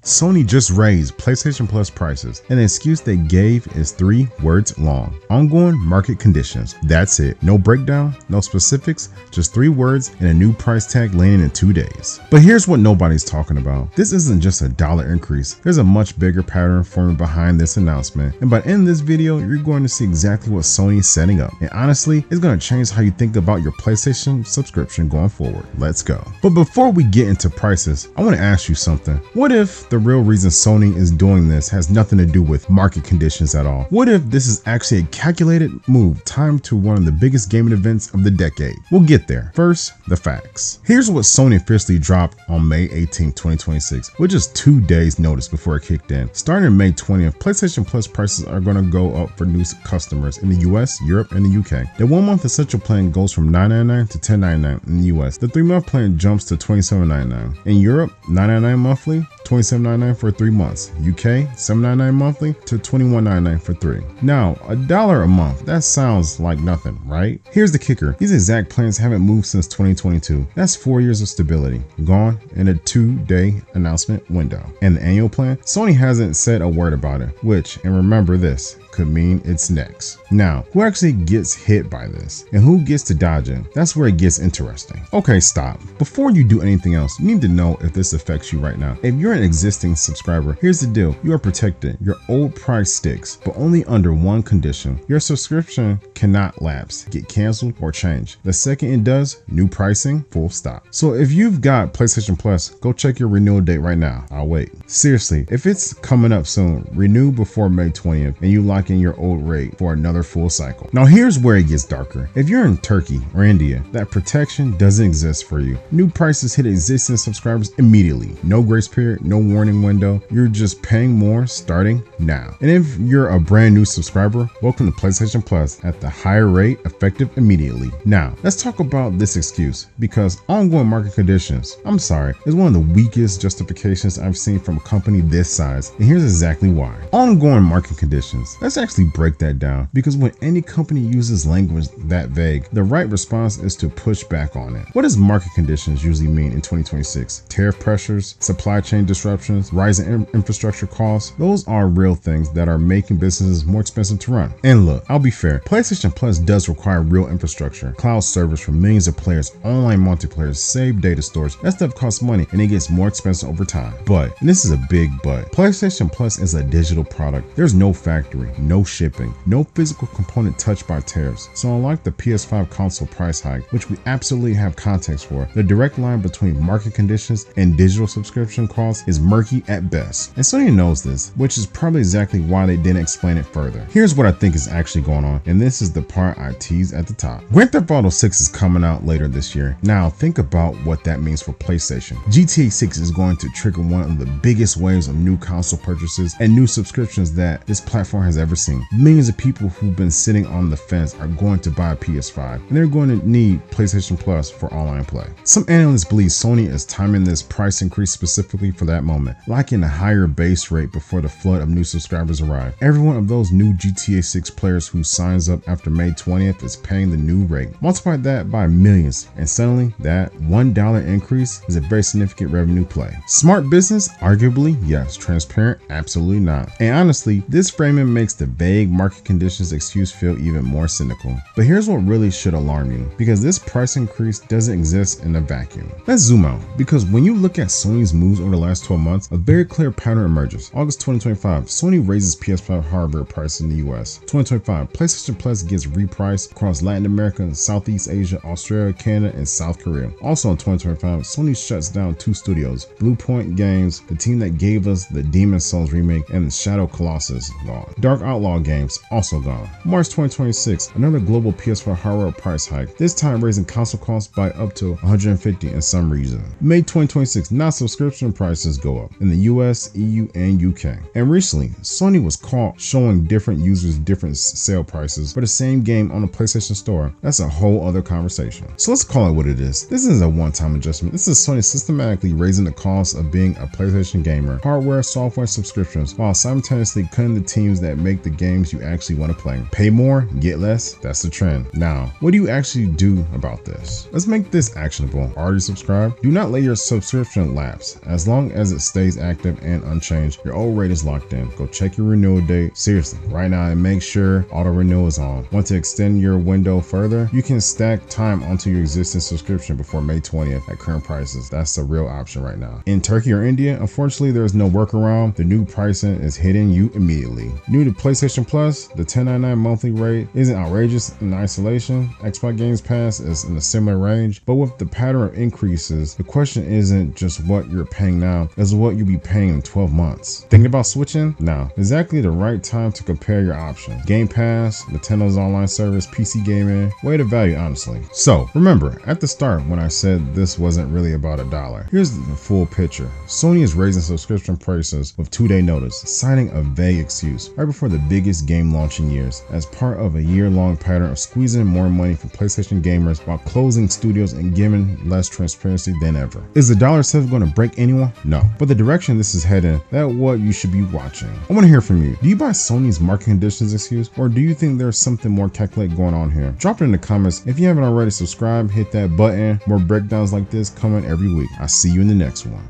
Sony just raised PlayStation Plus prices, and the excuse they gave is 3 words long. Ongoing market conditions. That's it. No breakdown, no specifics, just 3 words and a new price tag landing in 2 days. But here's what nobody's talking about. This isn't just a dollar increase. There's a much bigger pattern forming behind this announcement, and by the end of this video, you're going to see exactly what Sony is setting up. And honestly, it's going to change how you think about your PlayStation subscription going forward. Let's go. But before we get into prices, I want to ask you something. What if the real reason Sony is doing this has nothing to do with market conditions at all? What if this is actually a calculated move timed to one of the biggest gaming events of the decade? We'll get there. First, the facts. Here's what Sony officially dropped on May 18, 2026, with just 2 days notice before it kicked in. Starting May 20th, PlayStation Plus prices are going to go up for new customers in the US, Europe, and the UK. The 1-month essential plan goes from $9.99 to $10.99 in the US. The 3-month plan jumps to $27.99. In Europe, $9.99 monthly, $27.99 for 3 months. UK, $7.99 monthly to $21.99 for 3. Now, $1 a month, that sounds like nothing, right? Here's the kicker. These exact plans haven't moved since 2022. That's 4 years of stability, gone in a 2-day announcement window. And the annual plan, Sony hasn't said a word about it, which, and remember this, could mean it's next. Now, who actually gets hit by this and who gets to dodge it? That's where it gets interesting. Okay, stop. Before you do anything else, you need to know if this affects you right now. If you're an existing subscriber, here's the deal. You are protected. Your old price sticks, but only under one condition. Your subscription cannot lapse, get canceled, or change. The second it does, new pricing, full stop. So if you've got PlayStation Plus, go check your renewal date right now. I'll wait. Seriously, if it's coming up soon, renew before May 20th and you lock in your old rate for another full cycle. Now here's where it gets darker. If you're in Turkey or India, that protection doesn't exist for you. New prices hit existing subscribers immediately. No grace period, no warning window. You're just paying more starting now. And if you're a brand new subscriber, welcome to PlayStation Plus at the higher rate, effective immediately. Now, let's talk about this excuse, because ongoing market conditions, I'm sorry, is one of the weakest justifications I've seen from a company this size, and here's exactly why. Ongoing market conditions. Let's actually break that down, because when any company uses language that vague, the right response is to push back on it. What does market conditions usually mean in 2026? Tariff pressures, supply chain disruptions, rising infrastructure costs. Those are real things that are making businesses more expensive to run. And look, I'll be fair, PlayStation Plus does require real infrastructure, cloud servers for millions of players, online multiplayer, save data storage. That stuff costs money and it gets more expensive over time. But, and this is a big but, PlayStation Plus is a digital product. There's no factory, no shipping, no physical component touched by tariffs. So unlike the PS5 console price hike, which we absolutely have context for, the direct line between market conditions and digital subscription costs is murky at best. And Sony knows this, which is probably exactly why they didn't explain it further. Here's what I think is actually going on, and this is the part I teased at the top. Grand Theft Auto 6 is coming out later this year. Now think about what that means for PlayStation. GTA 6 is going to trigger one of the biggest waves of new console purchases and new subscriptions that this platform has ever seen. Millions of people who've been sitting on the fence are going to buy a PS5, and they're going to need PlayStation Plus for online play. Some analysts believe Sony is timing this price increase specifically for that moment, locking a higher base rate before the flood of new subscribers arrive. Every one of those new GTA 6 players who signs up after May 20th is paying the new rate. Multiply that by millions, and suddenly that $1 increase is a very significant revenue play. Smart business? Arguably, yes. Transparent? Absolutely not. And honestly, this framing makes the vague market conditions excuse feel even more cynical. But here's what really should alarm you, because this price increase doesn't exist in a vacuum. Let's zoom out, because when you look at Sony's moves over the last 12 months, a very clear pattern emerges. August 2025, Sony raises PS5 hardware price in the US. 2025, PlayStation Plus gets repriced across Latin America, Southeast Asia, Australia, Canada, and South Korea. Also in 2025, Sony shuts down 2 studios, Blue Point Games, the team that gave us the Demon's Souls remake, and the Shadow Colossus, gone. Dark Outlaw Games, also gone. March 2026, another global PS4 hardware price hike, this time raising console costs by up to $150 in some regions. May 2026, non-subscription prices go up in the US, EU, and UK. And recently, Sony was caught showing different users different sale prices for the same game on the PlayStation Store. That's a whole other conversation. So let's call it what it is. This isn't a one-time adjustment. This is Sony systematically raising the cost of being a PlayStation gamer, hardware, software subscriptions, while simultaneously cutting the teams that make make the games you actually want to play. Pay more, get less, that's the trend. Now, what do you actually do about this? Let's make this actionable. Already subscribed? Do not let your subscription lapse. As long as it stays active and unchanged, your old rate is locked in. Go check your renewal date seriously right now and make sure auto renewal is on. Want to extend your window further? You can stack time onto your existing subscription before May 20th at current prices. That's a real option right now. In Turkey or India, unfortunately, there is no workaround. The new pricing is hitting you immediately. New to PlayStation Plus, the $10.99 monthly rate isn't outrageous in isolation. Xbox Games Pass is in a similar range, but with the pattern of increases, the question isn't just what you're paying now, it's what you'll be paying in 12 months. Thinking about switching? Now, exactly the right time to compare your options. Game Pass, Nintendo's online service, PC gaming, way to value, honestly. So, remember, at the start when I said this wasn't really about $1, here's the full picture. Sony is raising subscription prices with 2-day notice, citing a vague excuse right before the biggest game launch in years, as part of a year-long pattern of squeezing more money from PlayStation gamers while closing studios and giving less transparency than ever. Is the dollar itself going to break anyone? No. But the direction this is heading, that's what you should be watching. I want to hear from you. Do you buy Sony's market conditions excuse, or do you think there's something more calculated going on here? Drop it in the comments. If you haven't already subscribed, hit that button. More breakdowns like this coming every week. I'll see you in the next one.